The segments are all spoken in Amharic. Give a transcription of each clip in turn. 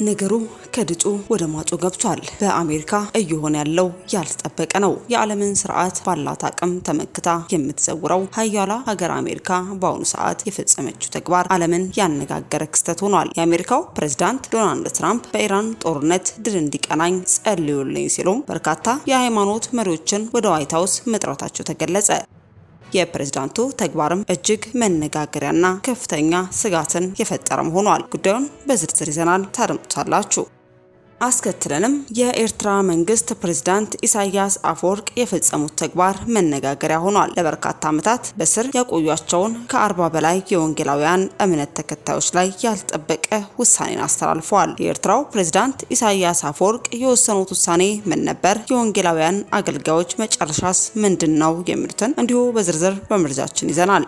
ነገሩ ከድጡ ወደ ማጡ ገብቷል። በአሜሪካ እየሆነ ያለው ያልተጠበቀ ነው። የዓለምን ስርዓት ባላት አቅም ተመክታ የምትዘውረው ሀያሏ ሀገር አሜሪካ በአሁኑ ሰዓት የፈጸመችው ተግባር ዓለምን ያነጋገረ ክስተት ሆኗል። የአሜሪካው ፕሬዝዳንት ዶናልድ ትራምፕ በኢራን ጦርነት ድል እንዲቀናኝ ጸልዩልኝ ሲሉም በርካታ የሃይማኖት መሪዎችን ወደ ዋይት ሀውስ መጥራታቸው ተገለጸ። የፕሬዝዳንቱ ተግባርም እጅግ መነጋገሪያና ከፍተኛ ስጋትን የፈጠረም ሆኗል። ጉዳዩን በዝርዝር ይዘናል፣ ታደምጡታላችሁ። አስከትለንም የኤርትራ መንግስት ፕሬዝዳንት ኢሳያስ አፈወርቅ የፈጸሙት ተግባር መነጋገሪያ ሆኗል። ለበርካታ ዓመታት በስር ያቆዩቸውን ከ40 በላይ የወንጌላውያን እምነት ተከታዮች ላይ ያልተጠበቀ ውሳኔን አስተላልፈዋል። የኤርትራው ፕሬዝዳንት ኢሳያስ አፈወርቅ የወሰኑት ውሳኔ ምን ነበር? የወንጌላውያን አገልጋዮች መጨረሻስ ምንድነው? የሚሉትን እንዲሁ በዝርዝር በመረጃችን ይዘናል።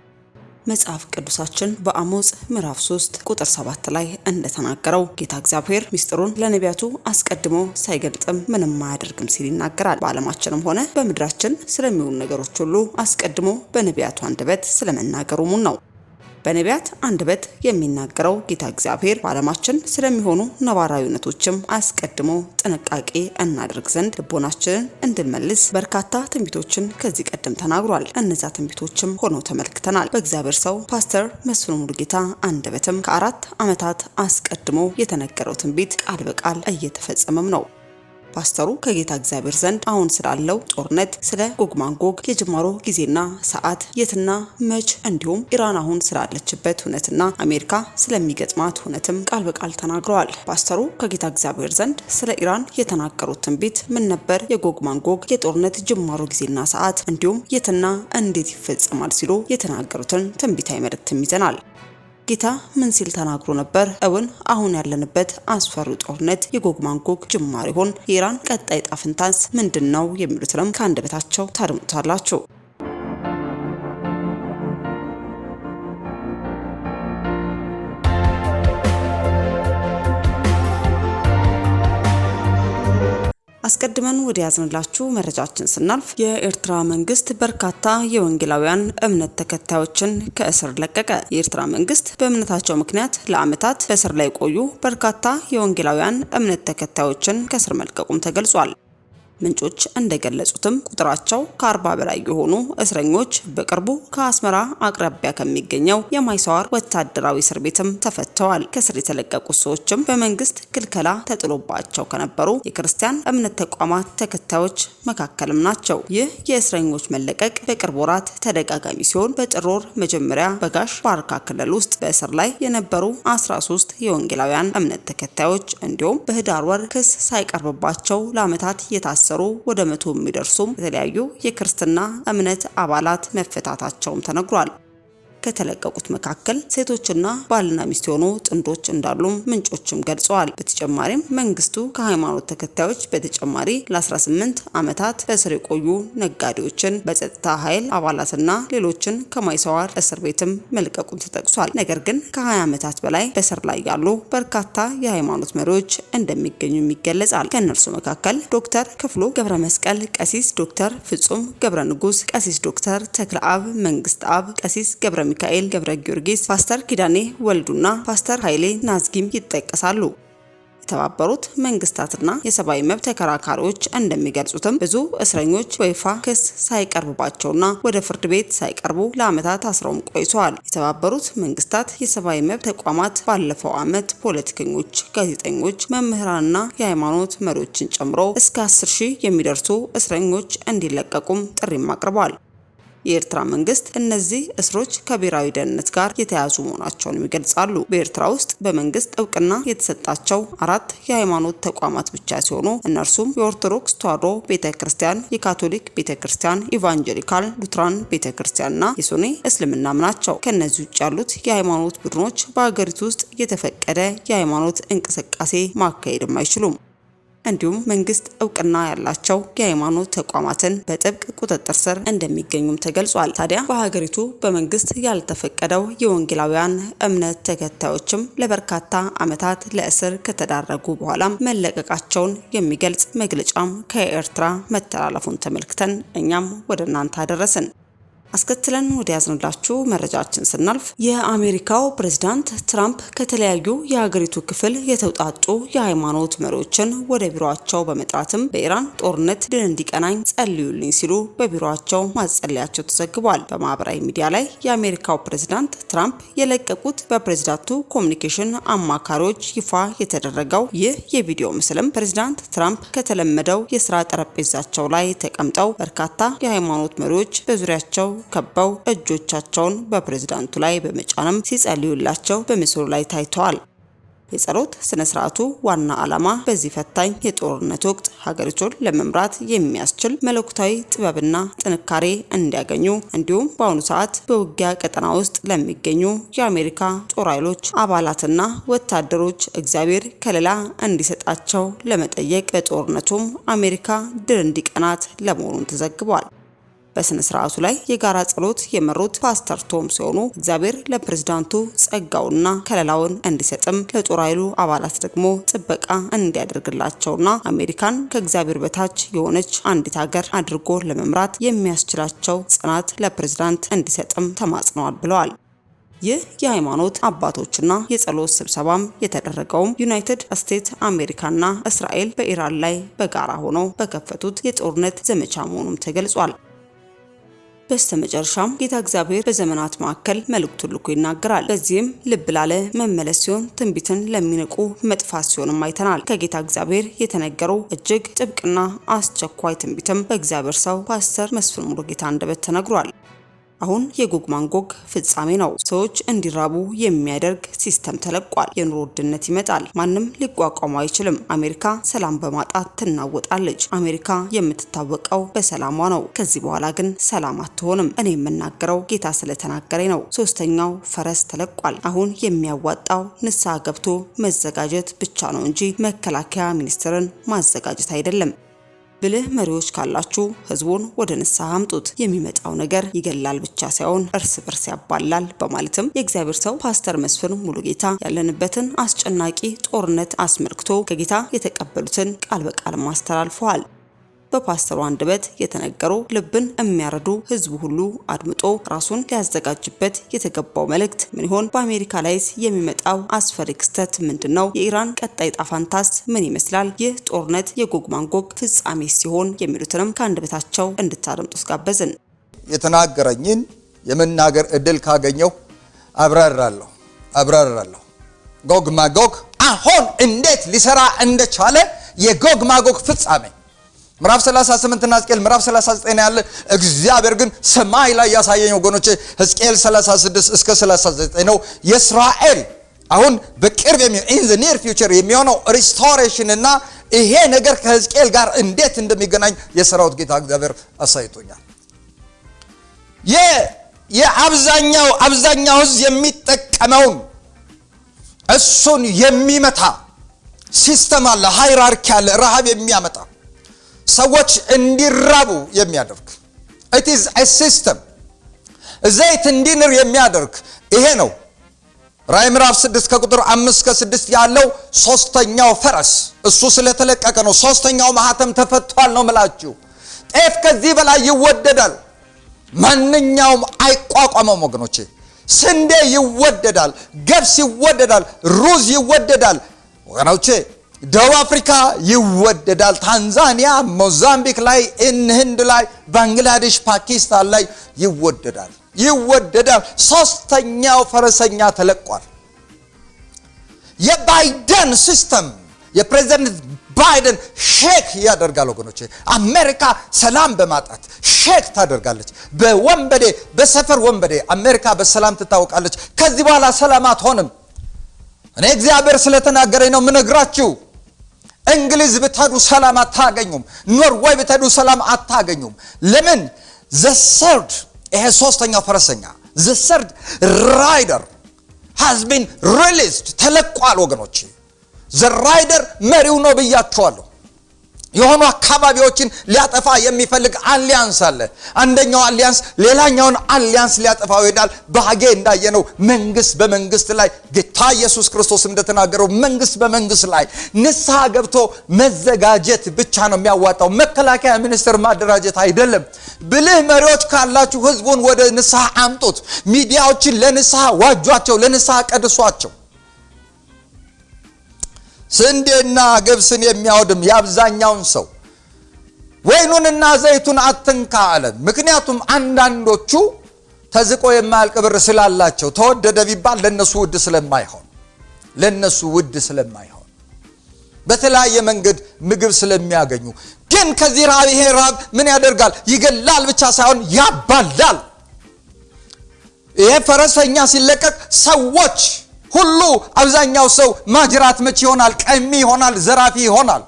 መጽሐፍ ቅዱሳችን በአሞጽ ምዕራፍ 3 ቁጥር 7 ላይ እንደተናገረው ጌታ እግዚአብሔር ሚስጥሩን ለነቢያቱ አስቀድሞ ሳይገልጥም ምንም አያደርግም ሲል ይናገራል። በዓለማችንም ሆነ በምድራችን ስለሚሆኑ ነገሮች ሁሉ አስቀድሞ በነቢያቱ አንደበት ስለመናገሩ ነው። በነቢያት አንደበት የሚናገረው ጌታ እግዚአብሔር በዓለማችን ስለሚሆኑ ነባራዊ እውነቶችም አስቀድሞ ጥንቃቄ እናደርግ ዘንድ ልቦናችንን እንድንመልስ በርካታ ትንቢቶችን ከዚህ ቀደም ተናግሯል። እነዚያ ትንቢቶችም ሆነው ተመልክተናል። በእግዚአብሔር ሰው ፓስተር መስፍን ሙሉጌታ አንደበትም ከ4 ዓመታት አስቀድሞ የተነገረው ትንቢት ቃል በቃል እየተፈጸመም ነው። ፓስተሩ ከጌታ እግዚአብሔር ዘንድ አሁን ስላለው ጦርነት፣ ስለ ጎግ ማጎግ የጅማሮ ጊዜና ሰዓት፣ የትና መች እንዲሁም ኢራን አሁን ስላለችበት ሁነትና አሜሪካ ስለሚገጥማት ሁነትም ቃል በቃል ተናግረዋል። ፓስተሩ ከጌታ እግዚአብሔር ዘንድ ስለ ኢራን የተናገሩት ትንቢት ምን ነበር? የጎግ ማጎግ የጦርነት ጅማሮ ጊዜና ሰዓት እንዲሁም የትና እንዴት ይፈጸማል ሲሉ የተናገሩትን ትንቢታዊ መልእክትም ይዘናል። ጌታ ምን ሲል ተናግሮ ነበር? እውን አሁን ያለንበት አስፈሪው ጦርነት የጎግ ማጎግ ጅማሬ ይሆን? የኢራን ቀጣይ ዕጣ ፈንታስ ምንድነው? የሚሉትንም ከአንደበታቸው ታደምጡታላችሁ። አስቀድመን ወደ ያዝንላችሁ መረጃችን ስናልፍ የኤርትራ መንግስት በርካታ የወንጌላውያን እምነት ተከታዮችን ከእስር ለቀቀ። የኤርትራ መንግስት በእምነታቸው ምክንያት ለዓመታት በእስር ላይ ቆዩ በርካታ የወንጌላውያን እምነት ተከታዮችን ከእስር መልቀቁም ተገልጿል። ምንጮች እንደገለጹትም ቁጥራቸው ከ40 በላይ የሆኑ እስረኞች በቅርቡ ከአስመራ አቅራቢያ ከሚገኘው የማይሰዋር ወታደራዊ እስር ቤትም ተፈተዋል። ከእስር የተለቀቁት ሰዎችም በመንግስት ክልከላ ተጥሎባቸው ከነበሩ የክርስቲያን እምነት ተቋማት ተከታዮች መካከልም ናቸው። ይህ የእስረኞች መለቀቅ በቅርብ ወራት ተደጋጋሚ ሲሆን በጥር ወር መጀመሪያ በጋሽ ባርካ ክልል ውስጥ በእስር ላይ የነበሩ 13 የወንጌላውያን እምነት ተከታዮች እንዲሁም በህዳር ወር ክስ ሳይቀርብባቸው ለዓመታት የታሰሩ ወደ 100 የሚደርሱም የተለያዩ የክርስትና እምነት አባላት መፈታታቸውም ተነግሯል። ከተለቀቁት መካከል ሴቶችና ባልና ሚስት የሆኑ ጥንዶች እንዳሉም ምንጮችም ገልጸዋል። በተጨማሪም መንግስቱ ከሃይማኖት ተከታዮች በተጨማሪ ለ18 ዓመታት በእስር የቆዩ ነጋዴዎችን፣ በጸጥታ ኃይል አባላትና ሌሎችን ከማይሰዋር እስር ቤትም መልቀቁም ተጠቅሷል። ነገር ግን ከ20 ዓመታት በላይ በእስር ላይ ያሉ በርካታ የሃይማኖት መሪዎች እንደሚገኙም ይገለጻል። ከእነርሱ መካከል ዶክተር ክፍሉ ገብረ መስቀል፣ ቀሲስ ዶክተር ፍጹም ገብረ ንጉስ፣ ቀሲስ ዶክተር ተክለአብ መንግስት አብ፣ ቀሲስ ገብረ ሚካኤል ገብረ ጊዮርጊስ፣ ፓስተር ኪዳኔ ወልዱና ፓስተር ኃይሌ ናዝጊም ይጠቀሳሉ። የተባበሩት መንግስታትና የሰብአዊ መብት ተከራካሪዎች እንደሚገልጹትም ብዙ እስረኞች በይፋ ክስ ሳይቀርብባቸውና ወደ ፍርድ ቤት ሳይቀርቡ ለዓመታት አስረውም ቆይተዋል። የተባበሩት መንግስታት የሰብአዊ መብት ተቋማት ባለፈው ዓመት ፖለቲከኞች፣ ጋዜጠኞች፣ መምህራንና የሃይማኖት መሪዎችን ጨምሮ እስከ 10,000 የሚደርሱ እስረኞች እንዲለቀቁም ጥሪም አቅርበዋል። የኤርትራ መንግስት እነዚህ እስሮች ከብሔራዊ ደህንነት ጋር የተያዙ መሆናቸውን ይገልጻሉ። በኤርትራ ውስጥ በመንግስት እውቅና የተሰጣቸው 4 የሃይማኖት ተቋማት ብቻ ሲሆኑ እነርሱም የኦርቶዶክስ ተዋሕዶ ቤተክርስቲያን፣ የካቶሊክ ቤተክርስቲያን፣ ኢቫንጀሊካል ሉትራን ቤተክርስቲያንና የሱኒ እስልምናም ናቸው። ከነዚህ ውጭ ያሉት የሃይማኖት ቡድኖች በአገሪቱ ውስጥ የተፈቀደ የሃይማኖት እንቅስቃሴ ማካሄድም አይችሉም። እንዲሁም መንግስት እውቅና ያላቸው የሃይማኖት ተቋማትን በጥብቅ ቁጥጥር ስር እንደሚገኙም ተገልጿል። ታዲያ በሀገሪቱ በመንግስት ያልተፈቀደው የወንጌላውያን እምነት ተከታዮችም ለበርካታ ዓመታት ለእስር ከተዳረጉ በኋላም መለቀቃቸውን የሚገልጽ መግለጫም ከኤርትራ መተላለፉን ተመልክተን እኛም ወደ እናንተ አደረስን። አስከትለን ወደ ያዝንላችሁ መረጃችን ስናልፍ የአሜሪካው ፕሬዝዳንት ትራምፕ ከተለያዩ የሀገሪቱ ክፍል የተውጣጡ የሃይማኖት መሪዎችን ወደ ቢሮአቸው በመጥራትም በኢራን ጦርነት ድል እንዲቀናኝ ጸልዩልኝ ሲሉ በቢሮአቸው ማጸለያቸው ተዘግቧል። በማህበራዊ ሚዲያ ላይ የአሜሪካው ፕሬዝዳንት ትራምፕ የለቀቁት በፕሬዝዳንቱ ኮሚኒኬሽን አማካሪዎች ይፋ የተደረገው ይህ የቪዲዮ ምስልም ፕሬዝዳንት ትራምፕ ከተለመደው የስራ ጠረጴዛቸው ላይ ተቀምጠው በርካታ የሃይማኖት መሪዎች በዙሪያቸው ከበው እጆቻቸውን በፕሬዝዳንቱ ላይ በመጫንም ሲጸልዩላቸው በምስሉ ላይ ታይተዋል። የጸሎት ስነ ስርዓቱ ዋና ዓላማ በዚህ ፈታኝ የጦርነት ወቅት ሀገሪቱን ለመምራት የሚያስችል መለኮታዊ ጥበብና ጥንካሬ እንዲያገኙ እንዲሁም በአሁኑ ሰዓት በውጊያ ቀጠና ውስጥ ለሚገኙ የአሜሪካ ጦር ኃይሎች አባላትና ወታደሮች እግዚአብሔር ከለላ እንዲሰጣቸው ለመጠየቅ በጦርነቱም አሜሪካ ድል እንዲቀናት ለመሆኑን ተዘግቧል። በስነ ስርዓቱ ላይ የጋራ ጸሎት የመሩት ፓስተር ቶም ሲሆኑ እግዚአብሔር ለፕሬዝዳንቱ ጸጋውና ከለላውን እንዲሰጥም ለጦር ኃይሉ አባላት ደግሞ ጥበቃ እንዲያደርግላቸውና አሜሪካን ከእግዚአብሔር በታች የሆነች አንዲት ሀገር አድርጎ ለመምራት የሚያስችላቸው ጽናት ለፕሬዝዳንት እንዲሰጥም ተማጽነዋል ብለዋል። ይህ የሃይማኖት አባቶችና የጸሎት ስብሰባም የተደረገውም ዩናይትድ ስቴትስ አሜሪካና እስራኤል በኢራን ላይ በጋራ ሆነው በከፈቱት የጦርነት ዘመቻ መሆኑም ተገልጿል። በስተመጨረሻም ጌታ እግዚአብሔር በዘመናት መካከል መልእክቱን ልኮ ይናገራል። በዚህም ልብ ላለ መመለስ ሲሆን ትንቢትን ለሚነቁ መጥፋት ሲሆንም አይተናል። ከጌታ እግዚአብሔር የተነገረው እጅግ ጥብቅና አስቸኳይ ትንቢትም በእግዚአብሔር ሰው ፓስተር መስፍን ሙሉጌታ አንደበት ተነግሯል። አሁን የጎግ ማጎግ ፍጻሜ ነው። ሰዎች እንዲራቡ የሚያደርግ ሲስተም ተለቋል። የኑሮ ውድነት ይመጣል። ማንም ሊቋቋመው አይችልም። አሜሪካ ሰላም በማጣት ትናወጣለች። አሜሪካ የምትታወቀው በሰላሟ ነው። ከዚህ በኋላ ግን ሰላም አትሆንም። እኔ የምናገረው ጌታ ስለተናገረኝ ነው። ሶስተኛው ፈረስ ተለቋል። አሁን የሚያዋጣው ንስሐ ገብቶ መዘጋጀት ብቻ ነው እንጂ መከላከያ ሚኒስቴርን ማዘጋጀት አይደለም። ብልህ መሪዎች ካላችሁ ህዝቡን ወደ ንስሐ አምጡት። የሚመጣው ነገር ይገላል ብቻ ሳይሆን እርስ በርስ ያባላል በማለትም የእግዚአብሔር ሰው ፓስተር መስፍን ሙሉጌታ ያለንበትን አስጨናቂ ጦርነት አስመልክቶ ከጌታ የተቀበሉትን ቃል በቃል ማስተላልፈዋል። በፓስተሩ አንደበት የተነገሩ ልብን የሚያረዱ ህዝቡ ሁሉ አድምጦ ራሱን ሊያዘጋጅበት የተገባው መልእክት ምን ይሆን? በአሜሪካ ላይስ የሚመጣው አስፈሪ ክስተት ምንድነው? የኢራን ቀጣይ ጣፋንታስ ምን ይመስላል? ይህ ጦርነት የጎግ ማጎግ ፍጻሜ ሲሆን የሚሉትንም ከአንደበታቸው እንድታደምጡት ጋበዝን። የተናገረኝን የመናገር እድል ካገኘው አብራራለሁ። ጎግ ማጎግ አሁን እንዴት ሊሰራ እንደቻለ የጎግ ማጎግ ፍጻሜ ምዕራፍ 38 እና ሕዝቅኤል ምዕራፍ 39 ያለ እግዚአብሔር ግን ሰማይ ላይ ያሳየኝ ወገኖቼ ሕዝቅኤል 36 እስከ 39 ነው። የእስራኤል አሁን በቅርብ in the near future የሚሆነው ሪስቶሬሽን እና ይሄ ነገር ከሕዝቅኤል ጋር እንዴት እንደሚገናኝ የሰራዊት ጌታ እግዚአብሔር አሳይቶኛል። የአብዛኛው ህዝብ የሚጠቀመውን እሱን የሚመታ ሲስተም አለ፣ ሃይራርኪ አለ፣ ረሃብ የሚያመጣ ሰዎች እንዲራቡ የሚያደርግ it is a system ዘይት እንዲንር የሚያደርግ ይሄ ነው። ራዕይ ምዕራፍ 6 ከቁጥር 5 እስከ 6 ያለው ሶስተኛው ፈረስ እሱ ስለተለቀቀ ነው። ሶስተኛው ማህተም ተፈቷል ነው ማለት። ጤፍ ከዚህ በላይ ይወደዳል። ማንኛውም አይቋቋመም ወገኖቼ። ስንዴ ይወደዳል፣ ገብስ ይወደዳል፣ ሩዝ ይወደዳል ወገኖቼ። ደቡብ አፍሪካ ይወደዳል፣ ታንዛኒያ፣ ሞዛምቢክ ላይ፣ ህንድ ላይ፣ ባንግላዴሽ፣ ፓኪስታን ላይ ይወደዳል። ሶስተኛው ፈረሰኛ ተለቋል። የባይደን ሲስተም የፕሬዝዳንት ባይደን ሼክ ያደርጋል ወገኖቼ። አሜሪካ ሰላም በማጣት ሼክ ታደርጋለች። በወንበዴ በሰፈር ወንበዴ አሜሪካ በሰላም ትታወቃለች። ከዚህ በኋላ ሰላም አትሆንም። እኔ እግዚአብሔር ስለተናገረኝ ነው ምነግራችሁ። እንግሊዝ ብትሄዱ ሰላም አታገኙም። ኖርዌይ ብትሄዱ ሰላም አታገኙም። ለምን? the third ይሄ ሶስተኛው ፈረሰኛ the third rider has been released ተለቋል ወገኖቼ። the rider መሪው ነው ብያችኋለሁ። የሆኑ አካባቢዎችን ሊያጠፋ የሚፈልግ አሊያንስ አለ። አንደኛው አሊያንስ ሌላኛውን አሊያንስ ሊያጠፋው ይሄዳል። በሐጌ እንዳየነው መንግስት በመንግስት ላይ ጌታ ኢየሱስ ክርስቶስ እንደተናገረው መንግስት በመንግስት ላይ ንስሐ ገብቶ መዘጋጀት ብቻ ነው የሚያዋጣው። መከላከያ ሚኒስቴር ማደራጀት አይደለም። ብልህ መሪዎች ካላችሁ ህዝቡን ወደ ንስሐ አምጡት። ሚዲያዎችን ለንስሐ ዋጇቸው፣ ለንስሐ ቀድሷቸው። ስንዴና ገብስን የሚያወድም የአብዛኛውን ሰው ወይኑንና ዘይቱን አትንካ አለ። ምክንያቱም አንዳንዶቹ ተዝቆ የማያልቅ ብር ስላላቸው ተወደደ ቢባል ለነሱ ውድ ስለማይሆን በተለያየ መንገድ ምግብ ስለሚያገኙ፣ ግን ከዚህ ረሃብ ምን ያደርጋል? ይገላል ብቻ ሳይሆን ያባላል። ይሄ ፈረሰኛ ሲለቀቅ ሰዎች ሁሉ አብዛኛው ሰው ማጅራት መቺ ይሆናል፣ ቀሚ ይሆናል፣ ዘራፊ ይሆናል።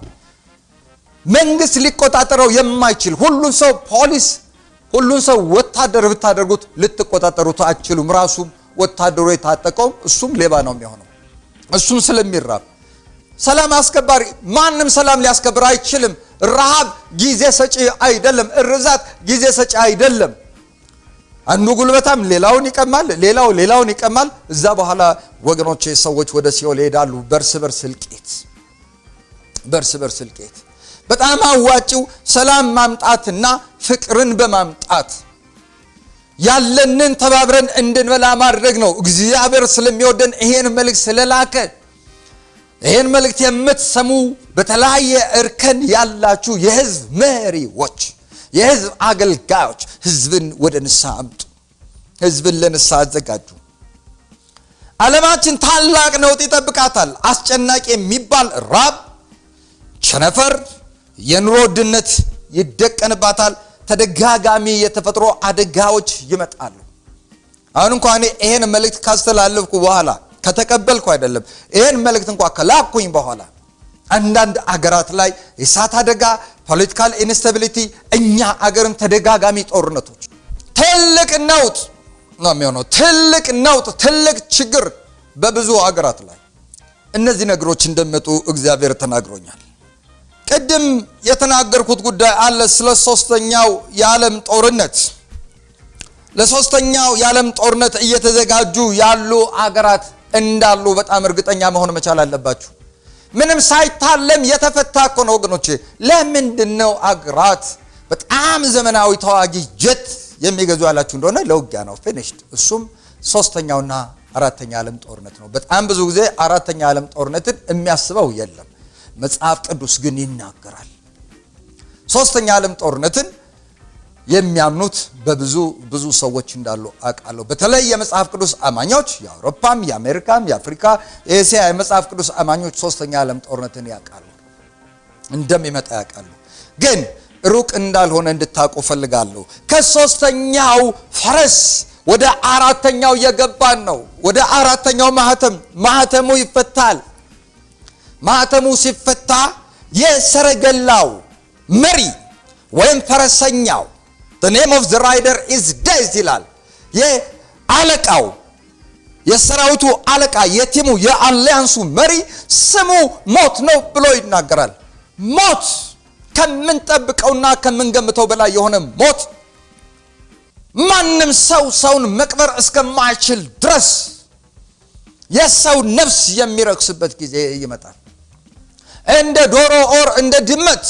መንግስት ሊቆጣጠረው የማይችል ሁሉን ሰው ፖሊስ፣ ሁሉን ሰው ወታደር ብታደርጉት ልትቆጣጠሩት አትችሉም። ራሱም ወታደሩ የታጠቀው እሱም ሌባ ነው የሚሆነው። እሱም ስለሚራብ ሰላም አስከባሪ ማንም ሰላም ሊያስከብር አይችልም። ረሃብ ጊዜ ሰጪ አይደለም። እርዛት ጊዜ ሰጪ አይደለም። አንዱ ጉልበታም ሌላውን ይቀማል፣ ሌላውን ይቀማል። እዛ በኋላ ወገኖቼ ሰዎች ወደ ሲኦል ይሄዳሉ። በርስ በርስ እልቂት። በጣም አዋጪው ሰላም ማምጣትና ፍቅርን በማምጣት ያለንን ተባብረን እንድንበላ ማድረግ ነው። እግዚአብሔር ስለሚወደን ይሄን መልእክት ስለላከ ይሄን መልእክት የምትሰሙ በተለያየ እርከን ያላችሁ የህዝብ መሪዎች፣ የህዝብ አገልጋዮች ህዝብን ወደ ንስሐ አምጡ። ህዝብን ለንስሐ አዘጋጁ። ዓለማችን ታላቅ ነውጥ ይጠብቃታል። አስጨናቂ የሚባል ራብ፣ ቸነፈር፣ የኑሮ ውድነት ይደቀንባታል። ተደጋጋሚ የተፈጥሮ አደጋዎች ይመጣሉ። አሁን እንኳን ይሄን መልእክት ካስተላለፍኩ በኋላ ከተቀበልኩ አይደለም፣ ይሄን መልእክት እንኳን ከላኩኝ በኋላ አንዳንድ አገራት ላይ የእሳት አደጋ፣ ፖለቲካል ኢንስታቢሊቲ፣ እኛ አገርም ተደጋጋሚ ጦርነቶች፣ ትልቅ ነውጥ ነው የሚሆነው። ትልቅ ነውጥ፣ ትልቅ ችግር በብዙ አገራት ላይ እነዚህ ነገሮች እንደሚመጡ እግዚአብሔር ተናግሮኛል። ቅድም የተናገርኩት ጉዳይ አለ ስለ ሶስተኛው የዓለም ጦርነት። ለሶስተኛው የዓለም ጦርነት እየተዘጋጁ ያሉ አገራት እንዳሉ በጣም እርግጠኛ መሆን መቻል አለባችሁ። ምንም ሳይታለም የተፈታ እኮ ነው ወገኖቼ። ለምንድነው አገራት በጣም ዘመናዊ ተዋጊ ጀት የሚገዙ ያላችሁ እንደሆነ ለውጊያ ነው፣ ፊኒሽድ። እሱም ሶስተኛውና አራተኛው ዓለም ጦርነት ነው። በጣም ብዙ ጊዜ አራተኛው ዓለም ጦርነትን የሚያስበው የለም። መጽሐፍ ቅዱስ ግን ይናገራል። ሶስተኛው ዓለም ጦርነትን የሚያምኑት ብዙ ሰዎች እንዳሉ አውቃለሁ። በተለይ የመጽሐፍ ቅዱስ አማኞች፣ የአውሮፓም፣ የአሜሪካም፣ የአፍሪካ፣ የኤስያ የመጽሐፍ ቅዱስ አማኞች ሶስተኛው ዓለም ጦርነትን ያውቃሉ፣ እንደሚመጣ ያውቃሉ። ግን ሩቅ እንዳልሆነ እንድታውቁ ፈልጋለሁ። ከሶስተኛው ፈረስ ወደ አራተኛው የገባን ነው። ወደ አራተኛው ማህተሙ ይፈታል። ማህተሙ ሲፈታ የሰረገላው መሪ ወይም ፈረሰኛው the name of the rider is death ይላል። የአለቃው የሰራዊቱ አለቃ የቲሙ የአሊያንሱ መሪ ስሙ ሞት ነው ብሎ ይናገራል። ሞት ከምንጠብቀውና ከምንገምተው በላይ የሆነ ሞት፣ ማንም ሰውን መቅበር እስከማይችል ድረስ የሰው ነፍስ የሚረክስበት ጊዜ ይመጣል። እንደ ዶሮ ኦር እንደ ድመት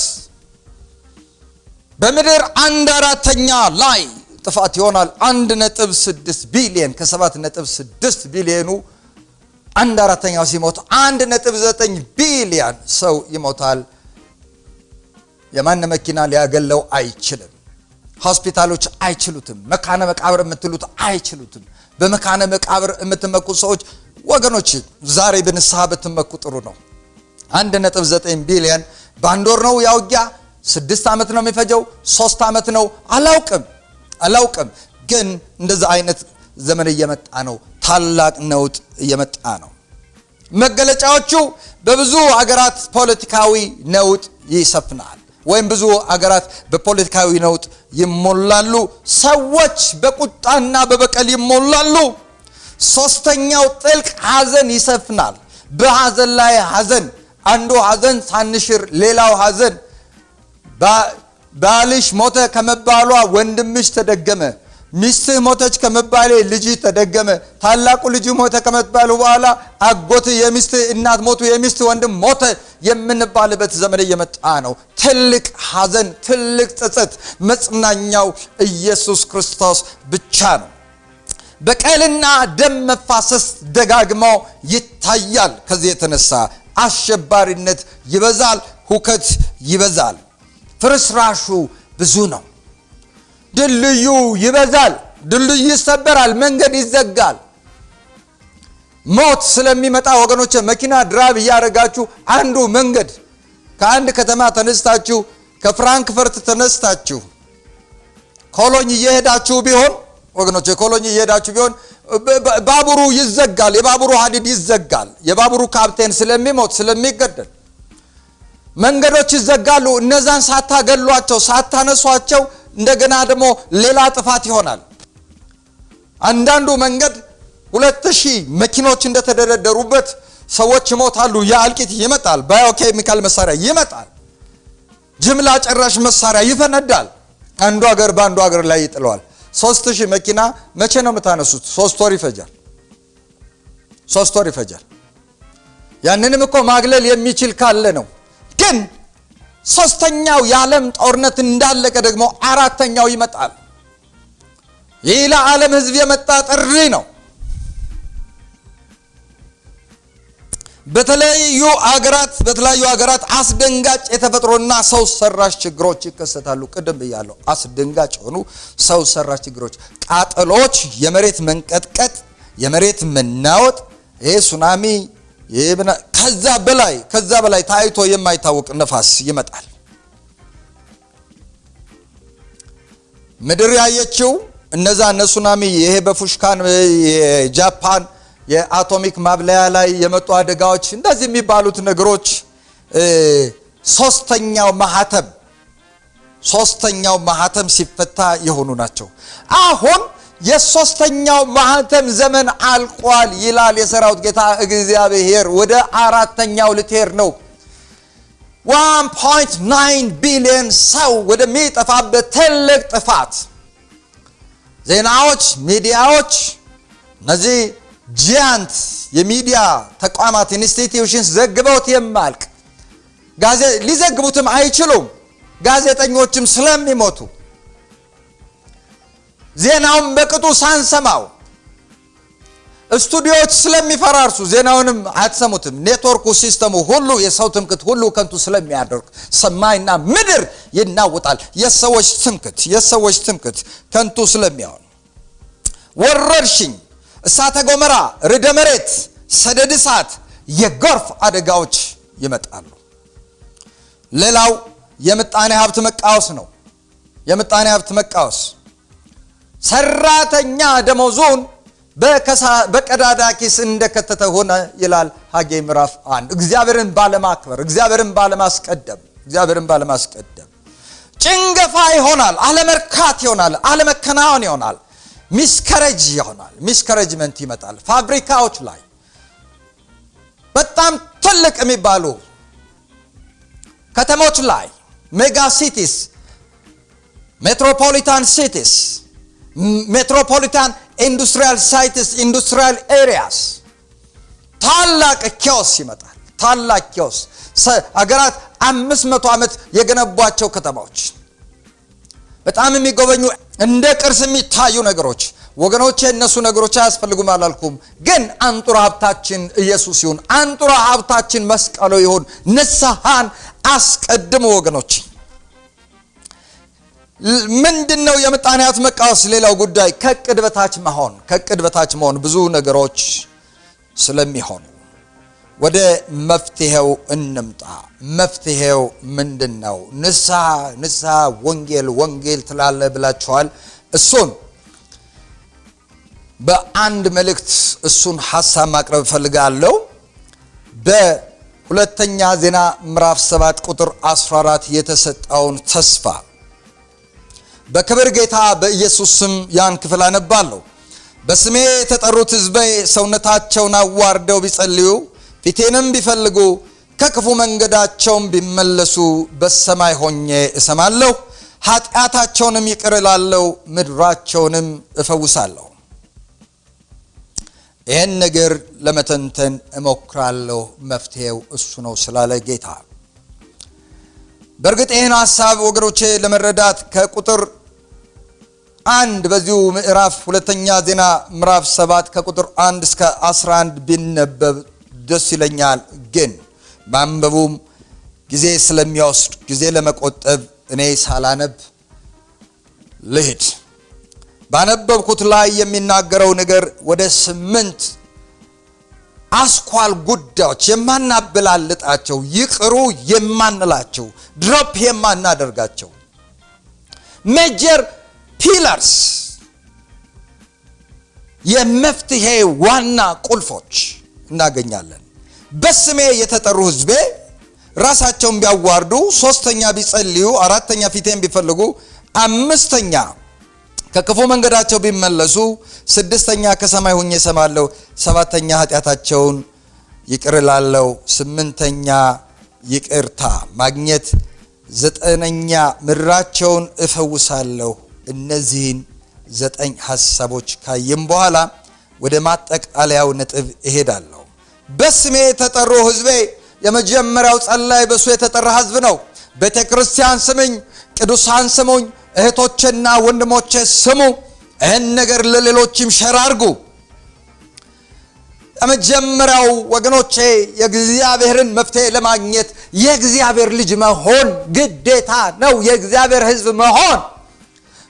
በምድር 1/4 ላይ ጥፋት ይሆናል። 1.6 ቢሊዮን ከ7.6 ቢሊዮኑ 1/4 ሲሞት 1.9 ቢሊዮን ሰው ይሞታል። የማን መኪና ሊያገለው አይችልም። ሆስፒታሎች አይችሉትም። መካነ መቃብር የምትሉት አይችሉትም። በመካነ መቃብር የምትመኩ ሰዎች ወገኖች ዛሬ በንስሐ ብትመኩ ጥሩ ነው። 1.9 ቢሊዮን በአንድ ወር ነው ያውጊያ። 6 ዓመት ነው የሚፈጀው፣ 3 ዓመት ነው አላውቅም። ግን እንደዛ አይነት ዘመን እየመጣ ነው። ታላቅ ነውጥ እየመጣ ነው። መገለጫዎቹ በብዙ አገራት ፖለቲካዊ ነውጥ ይሰፍናል፣ ወይም ብዙ አገራት በፖለቲካዊ ነውጥ ይሞላሉ። ሰዎች በቁጣና በበቀል ይሞላሉ። ሶስተኛው ጥልቅ ሐዘን ይሰፍናል። በሐዘን ላይ ሐዘን፣ አንዱ ሐዘን ሳንሽር ሌላው ሐዘን ባልሽ ሞተ ከመባሏ ወንድምሽ ተደገመ፣ ሚስትህ ሞተች ከመባሌ ልጅ ተደገመ፣ ታላቁ ልጅ ሞተ ከመባሉ በኋላ አጎት የሚስት እናት ሞቱ፣ የሚስት ወንድም ሞተ የምንባልበት ዘመን እየመጣ ነው። ትልቅ ሐዘን፣ ትልቅ ጸጸት፣ መጽናኛው ኢየሱስ ክርስቶስ ብቻ ነው። በቀልና ደም መፋሰስ ደጋግሞ ይታያል። ከዚህ የተነሳ አሸባሪነት ይበዛል፣ ሁከት ይበዛል፣ ፍርስራሹ ብዙ ነው። ድልድዩ ይበዛል፣ ድልድዩ ይሰበራል፣ መንገድ ይዘጋል። ሞት ስለሚመጣ ወገኖቼ መኪና ድራይቭ እያደረጋችሁ አንዱ መንገድ ከአንድ ከተማ ተነስታችሁ ከፍራንክፈርት ተነስታችሁ ኮሎኝ እየሄዳችሁ ቢሆን ወገኖቼ ኮሎኝ እየሄዳችሁ ቢሆን ባቡሩ ይዘጋል፣ የባቡሩ ሀዲድ ይዘጋል። የባቡሩ ካፕቴን ስለሚሞት ስለሚገደል መንገዶች ይዘጋሉ። እነዛን ሳታገሏቸው ሳታነሷቸው እንደገና ደግሞ ሌላ ጥፋት ይሆናል። አንዳንዱ መንገድ 2000 መኪኖች እንደተደረደሩበት ሰዎች ይሞታሉ። የአልቂት ይመጣል፣ ባዮኬሚካል መሳሪያ ይመጣል፣ ጅምላ ጨራሽ መሳሪያ ይፈነዳል። አንዱ ሀገር በአንዱ ሀገር ላይ ይጥለዋል። 3000 መኪና መቼ ነው የምታነሱት? 3 ወር ይፈጃል። 3 ወር ይፈጃል። ያንንም እኮ ማግለል የሚችል ካለ ነው። ግን ሶስተኛው የዓለም ጦርነት እንዳለቀ ደግሞ አራተኛው ይመጣል። ይህ ለዓለም ሕዝብ የመጣ ጥሪ ነው። በተለያዩ ሀገራት አስደንጋጭ የተፈጥሮና ሰው ሰራሽ ችግሮች ይከሰታሉ። ቅድም ብያለሁ፣ አስደንጋጭ የሆኑ ሰው ሰራሽ ችግሮች፣ ቃጠሎች፣ የመሬት መንቀጥቀጥ፣ የመሬት መናወጥ፣ ሱናሚ፣ ከዛ በላይ ታይቶ የማይታወቅ ነፋስ ይመጣል። ምድር ያየችው እነዛ ሱናሚ፣ ይሄ በፉሽካን የጃፓን የአቶሚክ ማብለያ ላይ የመጡ አደጋዎች፣ እንደዚህ የሚባሉት ነገሮች ሶስተኛው ማህተም ሲፈታ የሆኑ ናቸው። አሁን የሶስተኛው ማህተም ዘመን አልቋል ይላል የሰራዊት ጌታ እግዚአብሔር። ወደ አራተኛው ልትሄድ ነው። 1.9 ቢሊዮን ሰው ወደሚጠፋበት ትልቅ ጥፋት ዜናዎች፣ ሚዲያዎች፣ እነዚህ ጂያንት የሚዲያ ተቋማት ኢንስቲትዩሽንስ ዘግበውት የማልቅ ሊዘግቡትም አይችሉም። ጋዜጠኞችም ስለሚሞቱ ዜናውን በቅጡ ሳንሰማው ስቱዲዮዎች ስለሚፈራርሱ ዜናውንም አትሰሙትም። ኔትወርኩ ሲስተሙ ሁሉ የሰው ትምክት ሁሉ ከንቱ ስለሚያደርግ ሰማይና ምድር ይናወጣል። የሰዎች ትምክት ከንቱ ስለሚሆን ወረርሽኝ፣ እሳተ ገሞራ፣ ርዕደ መሬት፣ ሰደድ እሳት፣ የጎርፍ አደጋዎች ይመጣሉ። ሌላው የምጣኔ ሀብት መቃወስ ነው። የምጣኔ ሀብት መቃወስ ሰራተኛ ደሞዙን በቀዳዳ ኪስ እንደከተተ ሆነ ይላል ሐጌ ምዕራፍ 1። እግዚአብሔርን ባለማክበር፣ እግዚአብሔርን ባለማስቀደም ጭንገፋ ይሆናል፣ አለመርካት ይሆናል፣ አለመከናወን ይሆናል፣ ሚስከረጅ ይሆናል፣ ሚስከረጅመንት ይመጣል። ፋብሪካዎች ላይ በጣም ትልቅ የሚባሉ ከተሞች ላይ ሜጋ ሲቲስ፣ ሜትሮፖሊታን ሲቲስ፣ ሜትሮፖሊታን ኢንዱስትሪያል ሳይትስ፣ ኢንዱስትሪያል ኤሪያስ ታላቅ ኪዮስ ይመጣል። ታላቅ ኪዮስ አገራት 500 ዓመት የገነቧቸው ከተማዎች በጣም የሚጎበኙ እንደ ቅርስ የሚታዩ ነገሮች ወገኖቼ፣ እነሱ ነገሮች አያስፈልጉም አላልኩም። ግን አንጡራ ሀብታችን ኢየሱስ ይሁን፣ አንጡራ ሀብታችን መስቀሉ ይሁን። ንስሐን አስቀድሙ ወገኖች። ምንድነው የምጣኔ ሀብት መቃወስ? ሌላው ጉዳይ ከዕቅድ በታች መሆን ብዙ ነገሮች ስለሚሆኑ ወደ መፍትሄው እንምጣ። መፍትሄው ምንድነው? ንስሐ ወንጌል ትላለ ብላችኋል። እሱን በአንድ መልእክት እሱን ሐሳብ ማቅረብ ፈልጋለሁ። በሁለተኛ ዜና ምዕራፍ 7 ቁጥር 14 የተሰጠውን ተስፋ በክብር ጌታ በኢየሱስ ስም ያን ክፍል አነባለሁ። በስሜ የተጠሩት ሕዝቤ ሰውነታቸውን አዋርደው ቢጸልዩ ፊቴንም ቢፈልጉ ከክፉ መንገዳቸውም ቢመለሱ በሰማይ ሆኜ እሰማለሁ፣ ኃጢአታቸውንም ይቅር እላለሁ፣ ምድራቸውንም እፈውሳለሁ። ይህን ነገር ለመተንተን እሞክራለሁ። መፍትሄው እሱ ነው ስላለ ጌታ። በእርግጥ ይህን ሐሳብ ወገኖቼ ለመረዳት ከቁጥር 1 በዚሁ ምዕራፍ ሁለተኛ ዜና ምዕራፍ 7 ከቁጥር 1 እስከ 11 ቢነበብ ደስ ይለኛል። ግን ማንበቡም ጊዜ ስለሚወስድ ጊዜ ለመቆጠብ እኔ ሳላነብ ልሂድ። ባነበብኩት ላይ የሚናገረው ነገር ወደ 8 አስኳል ጉዳዮች የማናበላልጣቸው፣ ይቅሩ የማንላቸው፣ ድሮፕ የማናደርጋቸው ሜጀር ፒለርስ የመፍትሄ ዋና ቁልፎች እናገኛለን። በስሜ የተጠሩ ሕዝቤ ራሳቸውን ቢያዋርዱ፣ 3ኛ ቢጸልዩ፣ 4ኛ ፊቴን ቢፈልጉ፣ 5ኛ ከክፉ መንገዳቸው ቢመለሱ፣ 6ኛ ከሰማይ ሆኜ እሰማለሁ፣ 7ኛ ኃጢአታቸውን ይቅር እላለሁ፣ 8ኛ ይቅርታ ማግኘት፣ 9ኛ ምድራቸውን እፈውሳለሁ። እነዚህን 9 ሐሳቦች ካየም በኋላ ወደ ማጠቃለያው ነጥብ እሄዳለሁ። በስሜ የተጠሩ ሕዝቤ የመጀመሪያው ጸላይ በሱ የተጠራ ሕዝብ ነው። ቤተክርስቲያን ስሙኝ፣ ቅዱሳን ስሙኝ፣ እህቶችና ወንድሞቼ ስሙ። ይህን ነገር ለሌሎችም ሸር አድርጉ። የመጀመሪያው ወገኖቼ የእግዚአብሔርን መፍትሄ ለማግኘት የእግዚአብሔር ልጅ መሆን ግዴታ ነው። የእግዚአብሔር ሕዝብ መሆን።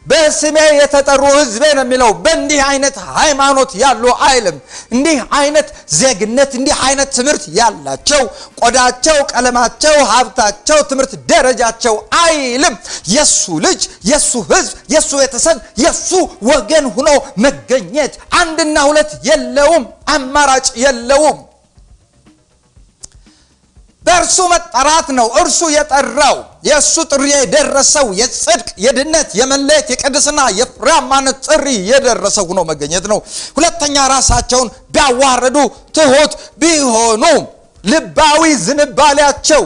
በስሜ የተጠሩ ሕዝቤ ነው የሚለው። በእንዲህ አይነት ሃይማኖት ያሉ አይልም። እንዲህ አይነት ዜግነት፣ እንዲህ አይነት ትምህርት ያላቸው፣ ቆዳቸው፣ ቀለማቸው፣ ሀብታቸው፣ ትምህርት ደረጃቸው አይልም። የሱ ልጅ፣ የሱ ሕዝብ፣ የሱ ቤተሰብ፣ የሱ ወገን ሆኖ መገኘት። 1 እና 2 የለውም፣ አማራጭ የለውም። በእርሱ መጠራት ነው። እርሱ የጠራው የእሱ ጥሪ የደረሰው የጽድቅ፣ የድነት፣ የመለየት፣ የቅድስና፣ የፍሬያማነት ጥሪ የደረሰው ሆኖ መገኘት ነው። 2ኛ ራሳቸውን ቢያዋርዱ፣ ትሁት ቢሆኑ፣ ልባዊ ዝንባሌያቸው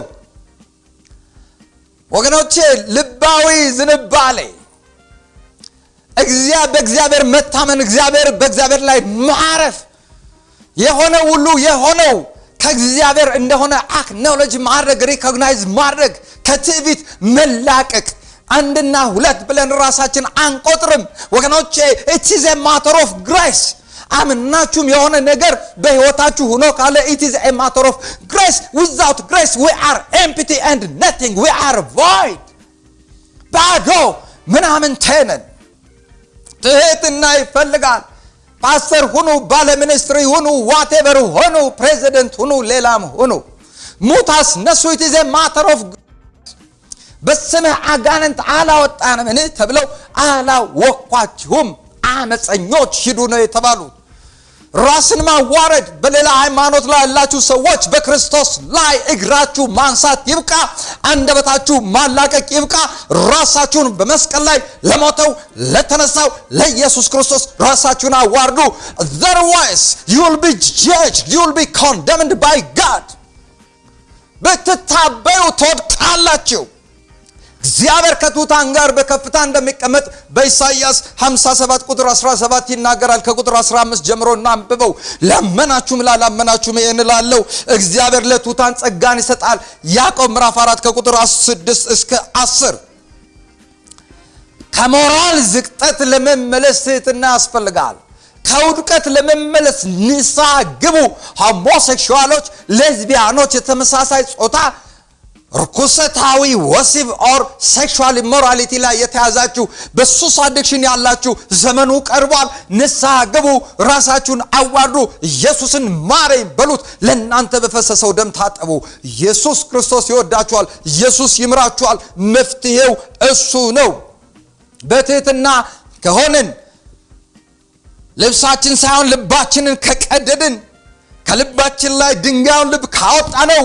ወገኖቼ፣ ልባዊ ዝንባሌ በእግዚአብሔር መታመን፣ በእግዚአብሔር ላይ ማረፍ፣ የሆነ ሁሉ የሆነው ከእግዚአብሔር እንደሆነ አክኖሎጂ ማድረግ፣ ሪኮግናይዝ ማድረግ፣ ከትዕቢት መላቀቅ። 1 እና 2 ብለን ራሳችን አንቆጥርም ወገኖቼ። it is a matter of grace። አምናችሁም የሆነ ነገር በህይወታችሁ ሆኖ ካለ it is a matter of grace። without grace we are empty and nothing, we are void። ባዶ ምናምን ተነን። ትህትና ይፈልጋል። ፓስተር ሁኑ፣ ባለ ሚኒስትሪ ሁኑ፣ ዋቴቨር ሁኑ፣ ፕሬዚደንት ሁኑ፣ ሌላም ሁኑ፣ ሙት አስነሱ። it is a matter of በስምህ አጋንንት አላወጣንም ተብለው አላወኳችሁም፣ አመፀኞች ሂዱ ነው የተባሉት። ራስን ማዋረድ። በሌላ ሃይማኖት ላይ ያላችሁ ሰዎች በክርስቶስ ላይ እግራችሁ ማንሳት ይብቃ፣ አንደበታችሁ ማላቀቅ ይብቃ። ራሳችሁን በመስቀል ላይ ለሞተው ለተነሳው ለኢየሱስ ክርስቶስ ራሳችሁን አዋርዱ። otherwise you will be judged, you will be condemned by God። በትታበዩ ትወድቃላችሁ። እግዚአብሔር ከትሑታን ጋር በከፍታ እንደሚቀመጥ በኢሳይያስ 57 ቁጥር 17 ይናገራል። ከቁጥር 15 ጀምሮ እናንብበው። ላመናችሁም ላላመናችሁም ይህን እላለሁ፣ እግዚአብሔር ለትሑታን ጸጋን ይሰጣል። ያዕቆብ ምዕራፍ 4 ከቁጥር 6 እስከ 10። ከሞራል ዝቅጠት ለመመለስ ትሕትና ያስፈልጋል። ከውድቀት ለመመለስ ንስሐ ግቡ። ሆሞሴክሹዋሎች፣ ሌዝቢያኖች፣ የተመሳሳይ ጾታ ርኩሰታዊ ወሲብ ኦር ሴክሹዋል ኢሞራሊቲ ላይ የተያዛችሁ፣ በሱስ አዲክሽን ያላችሁ ዘመኑ ቀርቧል። ንስሐ ግቡ፣ ራሳችሁን አዋርዱ፣ ኢየሱስን ማረኝ በሉት። ለእናንተ በፈሰሰው ደም ታጠቡ። ኢየሱስ ክርስቶስ ይወዳችኋል። ኢየሱስ ይምራችኋል። መፍትሄው እሱ ነው። በትህትና ከሆንን፣ ልብሳችን ሳይሆን ልባችንን ከቀደድን፣ ከልባችን ላይ ድንጋዩን ልብ ካወጣ ነው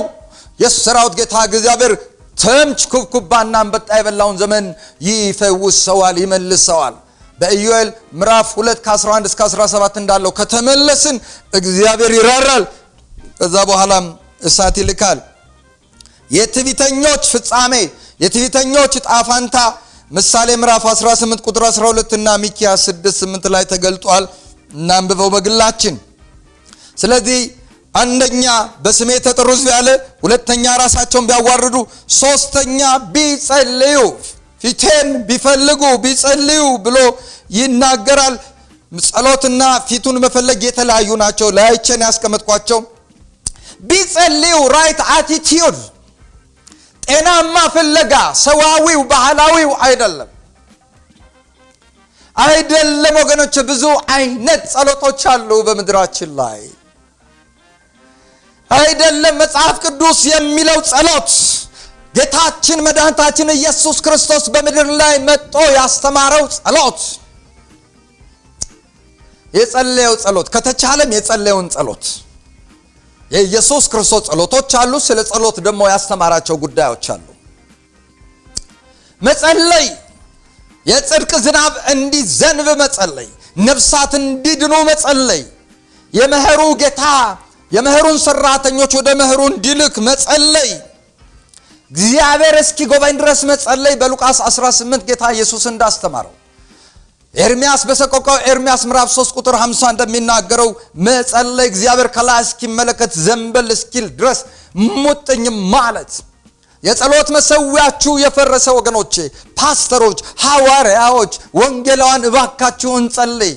የሰራዊት ጌታ እግዚአብሔር ተምች ኩብኩባና አንበጣ የበላውን ዘመን ይፈውሰዋል፣ ይመልሰዋል። በኢዮኤል ምዕራፍ 2 ከ11 እስከ 17 እንዳለው ከተመለስን እግዚአብሔር ይራራል። ከዛ በኋላም እሳት ይልካል። የትዕቢተኞች ፍጻሜ፣ የትዕቢተኞች ዕጣ ፈንታ ምሳሌ ምዕራፍ 18 ቁጥር 12 እና ሚክያስ 6:8 ላይ ተገልጧል። እናንብበው በግላችን። ስለዚህ አንደኛ በስሜ ተጠሩ ሕዝብ ያለ፣ ሁለተኛ ራሳቸውን ቢያዋርዱ፣ ሶስተኛ ቢጸልዩ፣ ፊቴን ቢፈልጉ ቢጸልዩ ብሎ ይናገራል። ጸሎትና ፊቱን መፈለግ የተለያዩ ናቸው። ለአይቼን ያስቀመጥኳቸው ቢጸልዩ ራይት አቲቲዩድ፣ ጤናማ ፍለጋ፣ ሰዋዊው ባህላዊው አይደለም ወገኖች። ብዙ አይነት ጸሎቶች አሉ በምድራችን ላይ። አይደለም መጽሐፍ ቅዱስ የሚለው ጸሎት ጌታችን መድኃኒታችን ኢየሱስ ክርስቶስ በምድር ላይ መጥቶ ያስተማረው ጸሎት፣ የጸለየው ጸሎት፣ ከተቻለም የጸለየውን ጸሎት። የኢየሱስ ክርስቶስ ጸሎቶች አሉ። ስለ ጸሎት ደግሞ ያስተማራቸው ጉዳዮች አሉ። መጸለይ፣ የጽድቅ ዝናብ እንዲዘንብ መጸለይ፣ ነፍሳት እንዲድኑ መጸለይ፣ የመኸሩ ጌታ የመኸሩን ሰራተኞች ወደ መኸሩ እንዲልክ መጸለይ፣ እግዚአብሔር እስኪጎበኝ ድረስ መጸለይ። በሉቃስ 18 ጌታ ኢየሱስ እንዳስተማረው ኤርምያስ በሰቆቃው ኤርምያስ ምዕራፍ 3 ቁጥር 50 እንደሚናገረው መጸለይ፣ እግዚአብሔር ከላይ እስኪመለከት ዘንበል እስኪል ድረስ ሙጥኝ ማለት። የጸሎት መሰዊያችሁ የፈረሰ ወገኖቼ፣ ፓስተሮች፣ ሐዋርያዎች፣ ወንጌላውያን እባካችሁ እንጸልይ፣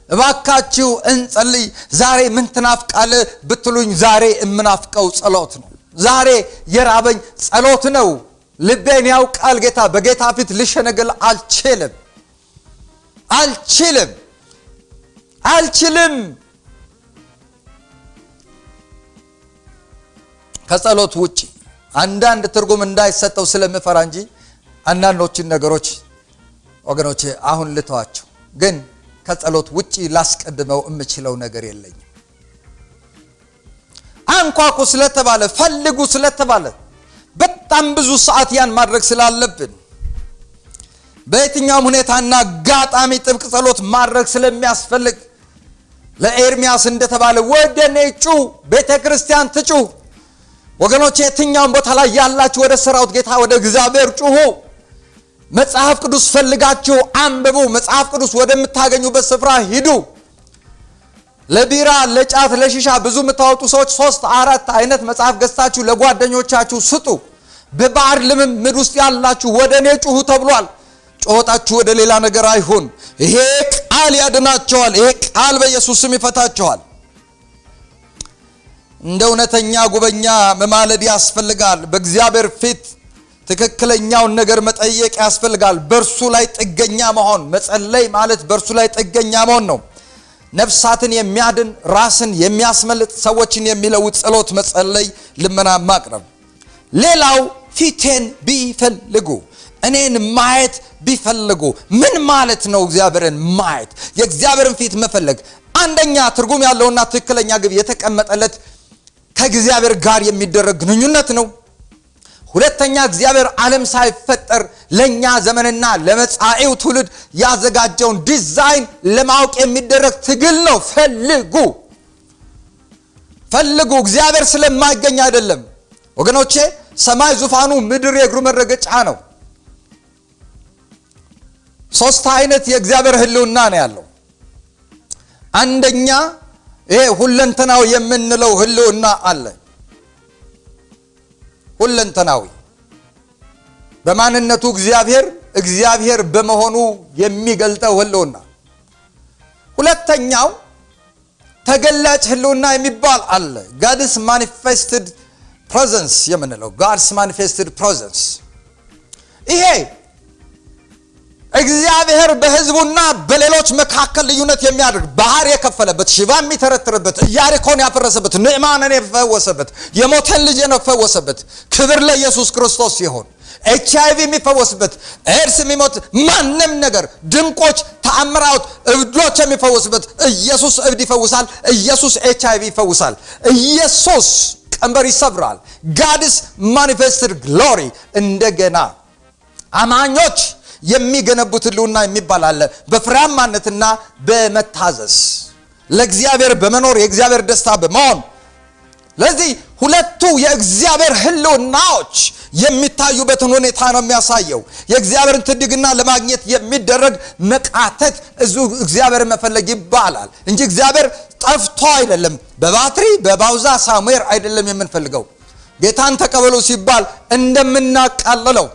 እባካችሁ እንጸልይ። ዛሬ ምን ትናፍቃለህ ብትሉኝ፣ ዛሬ የምናፍቀው ጸሎት ነው። ዛሬ የራበኝ ጸሎት ነው። ልቤን ያውቃል ጌታ። በጌታ ፊት ልሸነገል አልችልም። ከጸሎት ውጪ አንዳንድ ትርጉም እንዳይሰጠው ስለምፈራ እንጂ አንዳንዶችን ነገሮች ወገኖቼ አሁን ልተዋቸው። ግን ከጸሎት ውጪ ላስቀድመው የምችለው ነገር የለኝም። አንኳኩ ስለተባለ፣ ፈልጉ ስለተባለ በጣም ብዙ ሰዓት ያን ማድረግ ስላለብን፣ በየትኛውም ሁኔታና አጋጣሚ ጥብቅ ጸሎት ማድረግ ስለሚያስፈልግ ለኤርምያስ እንደተባለ ወደ እኔ ጩኹ፣ ቤተ ክርስቲያን ትጩህ። ወገኖቼ የትኛውም ቦታ ላይ ያላችሁ ወደ ሰራዊት ጌታ ወደ እግዚአብሔር ጩኹ። መጽሐፍ ቅዱስ ፈልጋችሁ አንብቡ። መጽሐፍ ቅዱስ ወደምታገኙበት ስፍራ ሂዱ። ለቢራ፣ ለጫት፣ ለሺሻ ብዙ የምታወጡ ሰዎች 3-4 አይነት መጽሐፍ ገዝታችሁ ለጓደኞቻችሁ ስጡ። በባህር ልምምድ ውስጥ ያላችሁ ወደ እኔ ጩኹ ተብሏል። ጮታችሁ ወደ ሌላ ነገር አይሁን። ይሄ ቃል ያድናቸዋል። ይሄ ቃል በኢየሱስ ስም ይፈታቸዋል። እንደ እውነተኛ ጉበኛ መማለድ ያስፈልጋል። በእግዚአብሔር ፊት ትክክለኛውን ነገር መጠየቅ ያስፈልጋል። በእርሱ ላይ ጥገኛ መሆን፣ መጸለይ ማለት በእርሱ ላይ ጥገኛ መሆን ነው። ነፍሳትን የሚያድን፣ ራስን የሚያስመልጥ፣ ሰዎችን የሚለውጥ ጸሎት መጸለይ፣ ልመና ማቅረብ። ሌላው ፊቴን ቢፈልጉ፣ እኔን ማየት ቢፈልጉ ምን ማለት ነው? እግዚአብሔርን ማየት፣ የእግዚአብሔርን ፊት መፈለግ አንደኛ ትርጉም ያለውና ትክክለኛ ግብ የተቀመጠለት ከእግዚአብሔር ጋር የሚደረግ ግንኙነት ነው። ሁለተኛ እግዚአብሔር ዓለም ሳይፈጠር ለኛ ዘመንና ለመጻኤው ትውልድ ያዘጋጀውን ዲዛይን ለማወቅ የሚደረግ ትግል ነው። ፈልጉ። እግዚአብሔር ስለማይገኝ አይደለም ወገኖቼ። ሰማይ ዙፋኑ፣ ምድር የእግሩ መረገጫ ነው። 3 አይነት የእግዚአብሔር ህልውና ነው ያለው። አንደኛ ይሄ ሁለንተናዊ የምንለው ህልውና አለ። ሁለንተናዊ በማንነቱ እግዚአብሔር በመሆኑ የሚገልጠው ህልውና። ሁለተኛው ተገላጭ ህልውና የሚባል አለ። God's manifested presence የምንለው God's manifested presence። ይሄ እግዚአብሔር በህዝቡና በሌሎች መካከል ልዩነት የሚያደርግ፣ ባህር የከፈለበት፣ ሽባ የሚተረትርበት፣ ኢያሪኮን ያፈረሰበት፣ ንዕማንን የፈወሰበት፣ የሞተን ልጅ የፈወሰበት፣ ክብር ለኢየሱስ ክርስቶስ ይሁን። HIV የሚፈወስበት፣ ኤድስ የሚሞት ማንም ነገር፣ ድንቆች፣ ተአምራት፣ እብዶች የሚፈወስበት። ኢየሱስ እብድ ይፈውሳል። ኢየሱስ HIV ይፈውሳል። ኢየሱስ ቀንበር ይሰብራል። God's manifested glory። እንደገና አማኞች የሚገነቡት ህልውና የሚባል አለ። በፍሬያማነትና በመታዘዝ ለእግዚአብሔር በመኖር የእግዚአብሔር ደስታ በመሆን። ለዚህ ሁለቱ የእግዚአብሔር ህልውናዎች የሚታዩበትን ሁኔታ ነው የሚያሳየው። የእግዚአብሔርን ትድግና ለማግኘት የሚደረግ መቃተት እዙ እግዚአብሔር መፈለግ ይባላል እንጂ እግዚአብሔር ጠፍቶ አይደለም። በባትሪ በባውዛ ሳሙኤል አይደለም የምንፈልገው። ጌታን ተቀበሉ ሲባል እንደምናቃለለው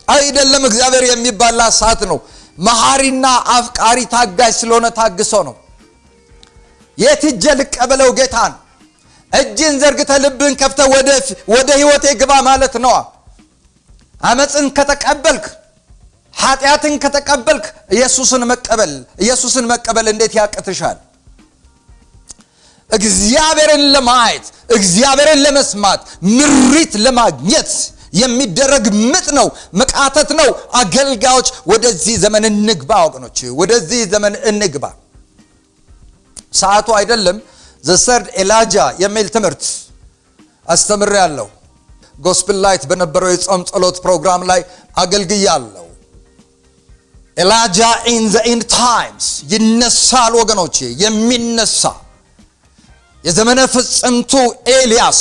አይደለም። እግዚአብሔር የሚባላ እሳት ነው። መሐሪና አፍቃሪ ታጋሽ ስለሆነ ታግሶ ነው። የት ሄጄ ልቀበለው ጌታን? እጅን ዘርግተህ ልብን ከፍተህ ወደ ህይወቴ ግባ ማለት ነው። አመጽን ከተቀበልክ ኃጢአትን ከተቀበልክ ኢየሱስን መቀበል እንዴት ያቅትሻል? እግዚአብሔርን ለማየት እግዚአብሔርን ለመስማት ምሪት ለማግኘት የሚደረግ ምጥ ነው፣ መቃተት ነው። አገልጋዮች ወደዚህ ዘመን እንግባ ወገኖች፣ ወደዚህ ዘመን እንግባ። ሰዓቱ አይደለም። the third Elijah የሚል ትምህርት አስተምሬያለሁ። ጎስፔል ላይት በነበረው የጾም ጸሎት ፕሮግራም ላይ አገልግያለሁ። Elijah in the end times ይነሳል ወገኖቼ፣ የሚነሳ የዘመነ ፍጽምቱ ኤልያስ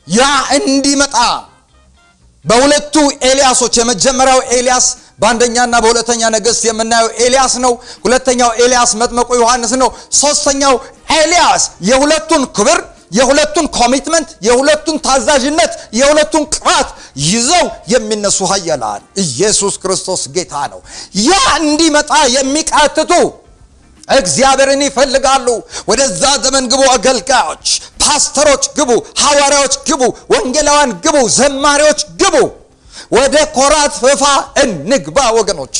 ያ እንዲመጣ በሁለቱ ኤልያሶች የመጀመሪያው ኤልያስ በአንደኛና በሁለተኛ ነገሥት የምናየው ኤልያስ ነው። ሁለተኛው ኤልያስ መጥምቁ ዮሐንስ ነው። ሶስተኛው ኤልያስ የሁለቱን ክብር፣ የሁለቱን ኮሚትመንት፣ የሁለቱን ታዛዥነት፣ የሁለቱን ቅባት ይዘው የሚነሱ ኃያላን ኢየሱስ ክርስቶስ ጌታ ነው። ያ እንዲመጣ የሚቃትቱ እግዚአብሔርን ይፈልጋሉ። ወደዛ ዘመን ግቡ አገልጋዮች፣ ፓስተሮች ግቡ፣ ሐዋርያዎች ግቡ፣ ወንጌላውያን ግቡ፣ ዘማሪዎች ግቡ። ወደ ኮራት ፈፋ እንግባ ወገኖች።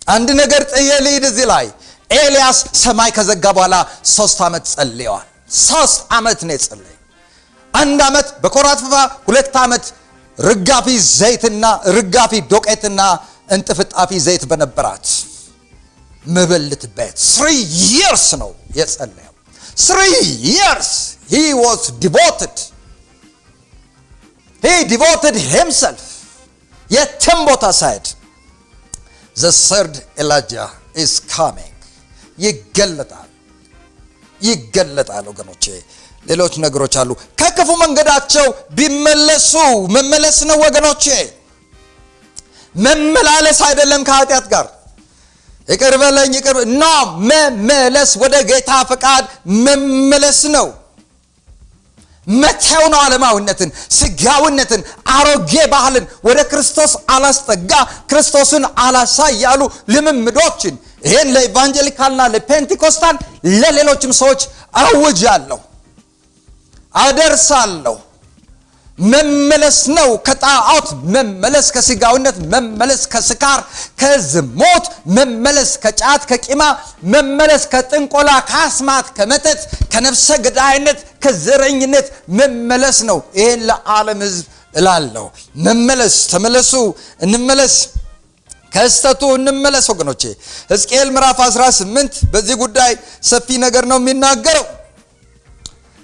አንድ ነገር ጥዬ ልሂድ እዚህ ላይ። ኤልያስ ሰማይ ከዘጋ በኋላ 3 ዓመት ጸልየዋል። 3 ዓመት ነው የጸለየ። 1 ዓመት በኮራት ፈፋ፣ 2 ዓመት ርጋፊ ዘይትና ርጋፊ ዶቄትና እንጥፍጣፊ ዘይት በነበራት መበለት ቤት 3 years ነው የጸለየው። 3 years he was devoted. He devoted himself. የትም ቦታ ሳይሄድ the third Elijah is coming. ይገለጣል ወገኖቼ። ሌሎች ነገሮች አሉ። ከክፉ መንገዳቸው ቢመለሱ መመለስ ነው ወገኖቼ። መመላለስ አይደለም ከኃጢአት ጋር ይቅር በለኝ መመለስ ወደ ጌታ ፈቃድ መመለስ ነው። መተው ነው ዓለማዊነትን፣ ስጋዊነትን፣ አሮጌ ባህልን ወደ ክርስቶስ አላስጠጋ ክርስቶስን አላሳያሉ ልምምዶችን። ይሄን ለኢቫንጀሊካልና ለፔንቴኮስታል ለሌሎችም ሰዎች አውጃለሁ፣ አደርሳለሁ። መመለስ ነው ከጣዖት መመለስ፣ ከስጋዊነት መመለስ፣ ከስካር ከዝሙት መመለስ፣ ከጫት ከቂማ መመለስ፣ ከጥንቆላ ከአስማት ከመተት ከነፍሰ ገዳይነት ከዘረኝነት መመለስ ነው። ይሄን ለዓለም ሕዝብ እላለሁ። መመለስ፣ ተመለሱ፣ እንመለስ፣ ከስተቱ እንመለስ ወገኖቼ። ሕዝቅኤል ምዕራፍ 18 በዚህ ጉዳይ ሰፊ ነገር ነው የሚናገረው።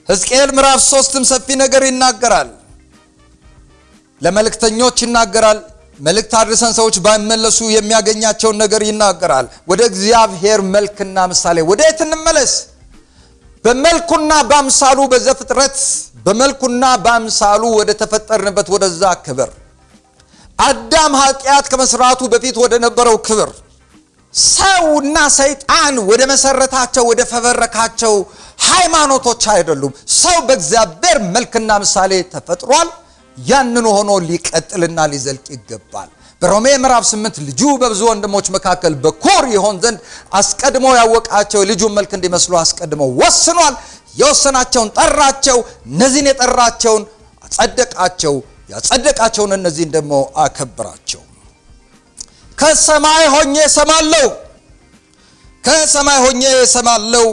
ሕዝቅኤል ምዕራፍ 3ም ሰፊ ነገር ይናገራል። ለመልእክተኞች ይናገራል። መልእክት አድርሰን ሰዎች ባይመለሱ የሚያገኛቸውን ነገር ይናገራል። ወደ እግዚአብሔር መልክና ምሳሌ ወዴት እንመለስ? በመልኩና በአምሳሉ በዘፍጥረት በመልኩና በአምሳሉ ወደ ተፈጠርንበት ወደዛ ክብር፣ አዳም ኃጢአት ከመስራቱ በፊት ወደ ነበረው ክብር፣ ሰውና ሰይጣን ወደ መሰረታቸው ወደ ፈበረካቸው ሃይማኖቶች አይደሉም። ሰው በእግዚአብሔር መልክና ምሳሌ ተፈጥሯል። ያንኑ ሆኖ ሊቀጥልና ሊዘልቅ ይገባል። በሮሜ ምዕራፍ 8 ልጁ በብዙ ወንድሞች መካከል በኩር ይሆን ዘንድ አስቀድሞ ያወቃቸው ልጁን መልክ እንዲመስሉ አስቀድሞ ወስኗል። የወሰናቸውን ጠራቸው፣ እነዚህን የጠራቸውን አጸደቃቸው፣ ያጸደቃቸውን እነዚህን ደግሞ አከበራቸው። ከሰማይ ሆኜ እሰማለሁ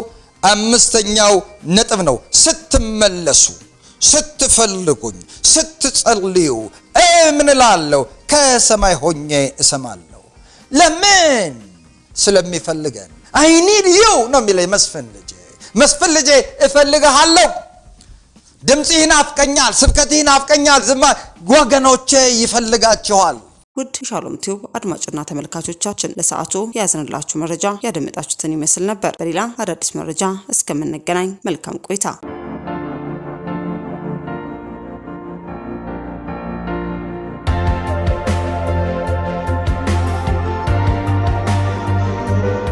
አምስተኛው ነጥብ ነው። ስትመለሱ፣ ስትፈልጉኝ፣ ስትጸልዩ ምን እላለሁ? ከሰማይ ሆኜ እሰማለሁ። ለምን? ስለሚፈልገን። I need you ነው የሚለኝ መስፍን ልጄ እፈልግሃለሁ። ድምጽህ ይናፍቀኛል፣ ስብከትህ ይናፍቀኛል። ወገኖቼ ይፈልጋቸዋል። ውድ ሻሎም ቲዩብ አድማጭና ተመልካቾቻችን ለሰዓቱ ያዝንላችሁ መረጃ ያደመጣችሁትን ይመስል ነበር። በሌላ አዳዲስ መረጃ እስከምንገናኝ መልካም ቆይታ